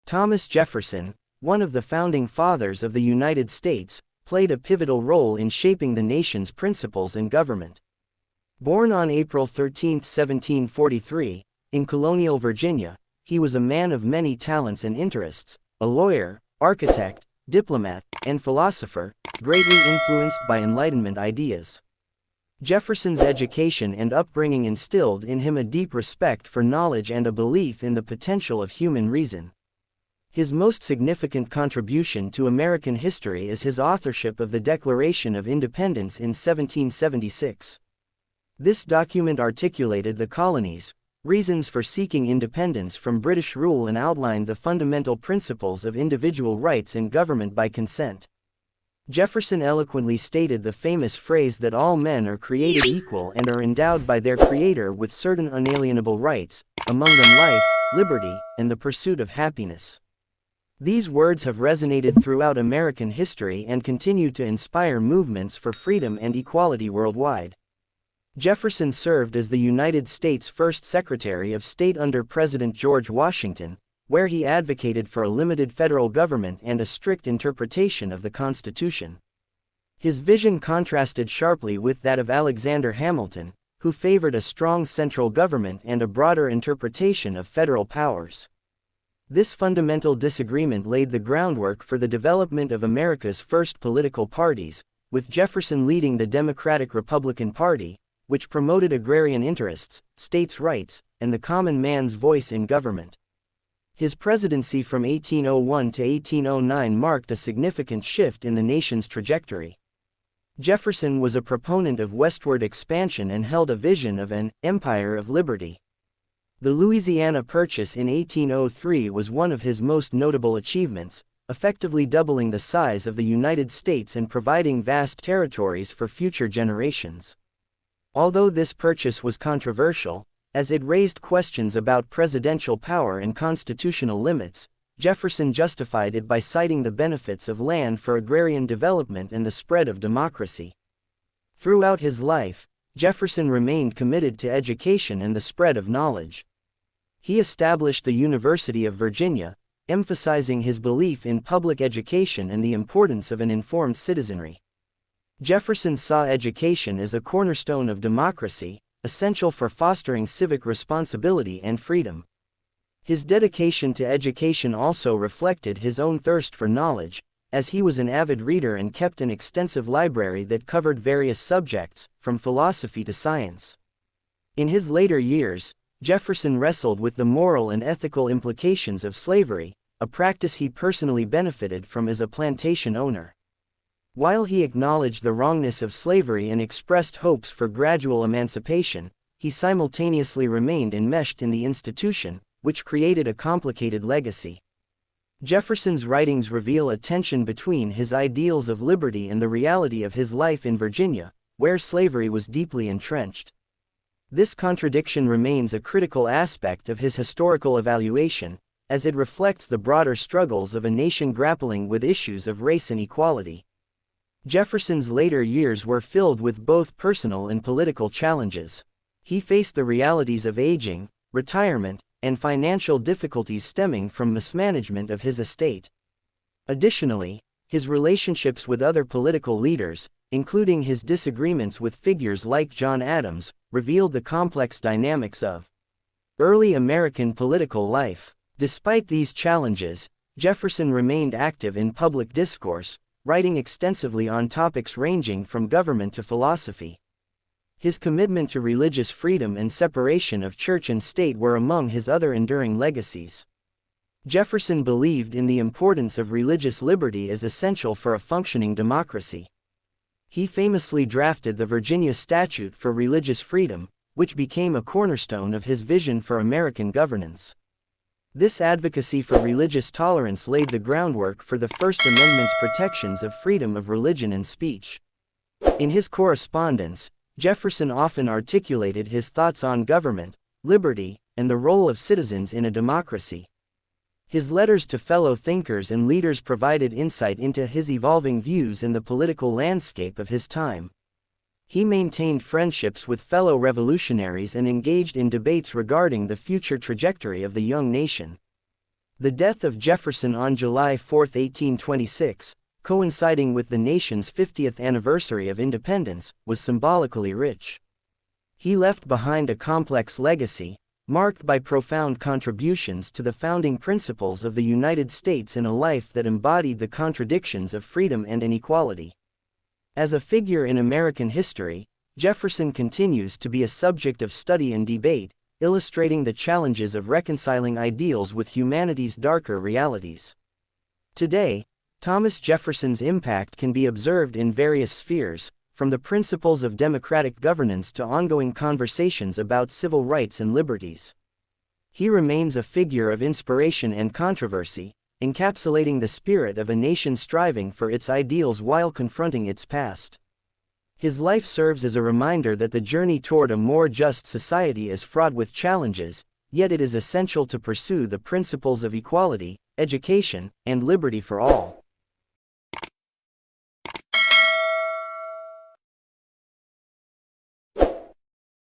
Thomas Jefferson, one of the founding fathers of the United States, played a pivotal role in shaping the nation's principles and government. Born on April 13, 1743, in colonial Virginia, he was a man of many talents and interests, a lawyer, architect, diplomat, and philosopher, greatly influenced by Enlightenment ideas. Jefferson's education and upbringing instilled in him a deep respect for knowledge and a belief in the potential of human reason. His most significant contribution to American history is his authorship of the Declaration of Independence in 1776. This document articulated the colonies' reasons for seeking independence from British rule and outlined the fundamental principles of individual rights and government by consent. Jefferson eloquently stated the famous phrase that all men are created equal and are endowed by their Creator with certain unalienable rights, among them life, liberty, and the pursuit of happiness. These words have resonated throughout American history and continue to inspire movements for freedom and equality worldwide. Jefferson served as the United States' first Secretary of State under President George Washington, where he advocated for a limited federal government and a strict interpretation of the Constitution. His vision contrasted sharply with that of Alexander Hamilton, who favored a strong central government and a broader interpretation of federal powers. This fundamental disagreement laid the groundwork for the development of America's first political parties, with Jefferson leading the Democratic-Republican Party, which promoted agrarian interests, states' rights, and the common man's voice in government. His presidency from 1801 to 1809 marked a significant shift in the nation's trajectory. Jefferson was a proponent of westward expansion and held a vision of an empire of liberty. The Louisiana Purchase in 1803 was one of his most notable achievements, effectively doubling the size of the United States and providing vast territories for future generations. Although this purchase was controversial, as it raised questions about presidential power and constitutional limits, Jefferson justified it by citing the benefits of land for agrarian development and the spread of democracy. Throughout his life, Jefferson remained committed to education and the spread of knowledge. He established the University of Virginia, emphasizing his belief in public education and the importance of an informed citizenry. Jefferson saw education as a cornerstone of democracy, essential for fostering civic responsibility and freedom. His dedication to education also reflected his own thirst for knowledge, as he was an avid reader and kept an extensive library that covered various subjects, from philosophy to science. In his later years, Jefferson wrestled with the moral and ethical implications of slavery, a practice he personally benefited from as a plantation owner. While he acknowledged the wrongness of slavery and expressed hopes for gradual emancipation, he simultaneously remained enmeshed in the institution, which created a complicated legacy. Jefferson's writings reveal a tension between his ideals of liberty and the reality of his life in Virginia, where slavery was deeply entrenched. This contradiction remains a critical aspect of his historical evaluation, as it reflects the broader struggles of a nation grappling with issues of race and equality. Jefferson's later years were filled with both personal and political challenges. He faced the realities of aging, retirement, and financial difficulties stemming from mismanagement of his estate. Additionally, his relationships with other political leaders, including his disagreements with figures like John Adams, revealed the complex dynamics of early American political life. Despite these challenges, Jefferson remained active in public discourse, writing extensively on topics ranging from government to philosophy. His commitment to religious freedom and separation of church and state were among his other enduring legacies. Jefferson believed in the importance of religious liberty as essential for a functioning democracy. He famously drafted the Virginia Statute for Religious Freedom, which became a cornerstone of his vision for American governance. This advocacy for religious tolerance laid the groundwork for the First Amendment's protections of freedom of religion and speech. In his correspondence, Jefferson often articulated his thoughts on government, liberty, and the role of citizens in a democracy. His letters to fellow thinkers and leaders provided insight into his evolving views in the political landscape of his time. He maintained friendships with fellow revolutionaries and engaged in debates regarding the future trajectory of the young nation. The death of Jefferson on July 4, 1826, coinciding with the nation's 50th anniversary of independence, was symbolically rich. He left behind a complex legacy, marked by profound contributions to the founding principles of the United States in a life that embodied the contradictions of freedom and inequality. As a figure in American history, Jefferson continues to be a subject of study and debate, illustrating the challenges of reconciling ideals with humanity's darker realities. Today, Thomas Jefferson's impact can be observed in various spheres, from the principles of democratic governance to ongoing conversations about civil rights and liberties. He remains a figure of inspiration and controversy, encapsulating the spirit of a nation striving for its ideals while confronting its past. His life serves as a reminder that the journey toward a more just society is fraught with challenges, yet it is essential to pursue the principles of equality, education, and liberty for all.